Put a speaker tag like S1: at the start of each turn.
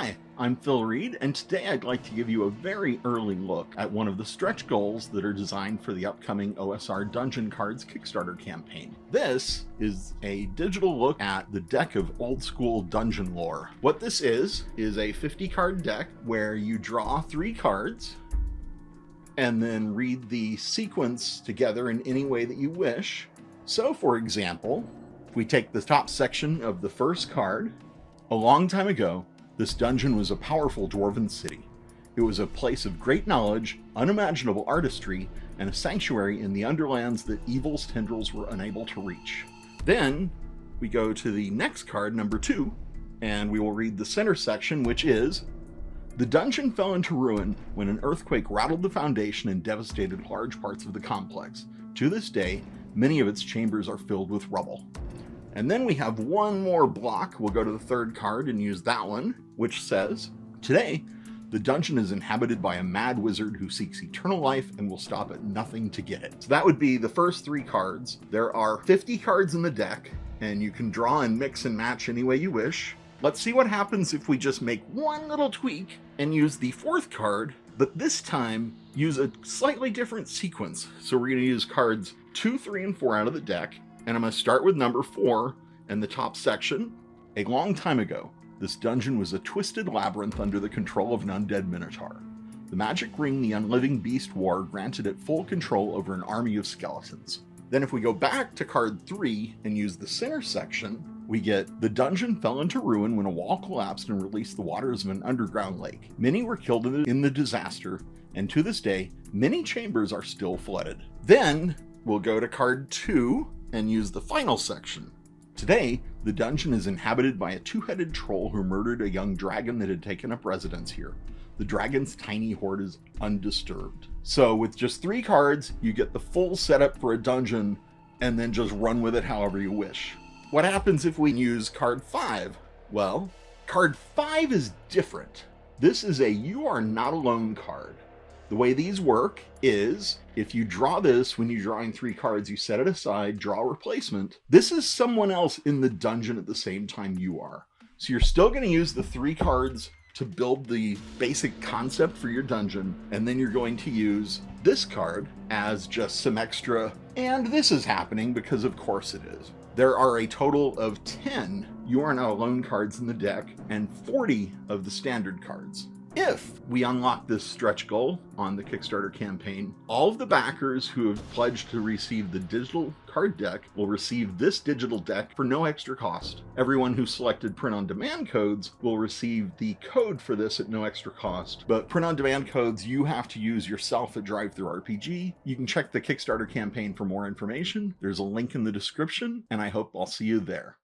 S1: Hi, I'm Phil Reed, and today I'd like to give you a very early look at one of the stretch goals that are designed for the upcoming OSR Dungeon Cards Kickstarter campaign. This is a digital look at the deck of old school dungeon lore. What this is a 50 card deck where you draw 3 cards and then read the sequence together in any way that you wish. So for example, if we take the top section of the first card, a long time ago, this dungeon was a powerful dwarven city. It was a place of great knowledge, unimaginable artistry, and a sanctuary in the underlands that evil's tendrils were unable to reach. Then we go to the next card, number 2, and we will read the center section, which is, the dungeon fell into ruin when an earthquake rattled the foundation and devastated large parts of the complex. To this day, many of its chambers are filled with rubble. And then we have one more block. We'll go to the third card and use that one, which says, today, the dungeon is inhabited by a mad wizard who seeks eternal life and will stop at nothing to get it. So that would be the first 3 cards. There are 50 cards in the deck, and you can draw and mix and match any way you wish. Let's see what happens if we just make one little tweak and use the 4th card, but this time use a slightly different sequence. So we're going to use cards 2, 3, and 4 out of the deck. And I'm going to start with number 4 in the top section. A long time ago, this dungeon was a twisted labyrinth under the control of an undead minotaur. The magic ring the unliving beast wore granted it full control over an army of skeletons. Then if we go back to card 3 and use the center section, we get the dungeon fell into ruin when a wall collapsed and released the waters of an underground lake. Many were killed in the disaster, and to this day, many chambers are still flooded. Then we'll go to card 2 and use the final section. Today, the dungeon is inhabited by a 2-headed troll who murdered a young dragon that had taken up residence here. The dragon's tiny hoard is undisturbed. So with just 3 cards, you get the full setup for a dungeon and then just run with it however you wish. What happens if we use card 5? Well, card 5 is different. This is a You Are Not Alone card. The way these work is, if you draw this when you're drawing 3 cards, you set it aside, draw a replacement. This is someone else in the dungeon at the same time you are. So you're still going to use the 3 cards to build the basic concept for your dungeon, and then you're going to use this card as just some extra, and this is happening because of course it is. There are a total of 10 You Are Not Alone cards in the deck and 40 of the standard cards. If we unlock this stretch goal on the Kickstarter campaign, all of the backers who have pledged to receive the digital card deck will receive this digital deck for no extra cost. Everyone who selected print-on-demand codes will receive the code for this at no extra cost, but print-on-demand codes you have to use yourself at DriveThruRPG. You can check the Kickstarter campaign for more information. There's a link in the description, and I hope I'll see you there.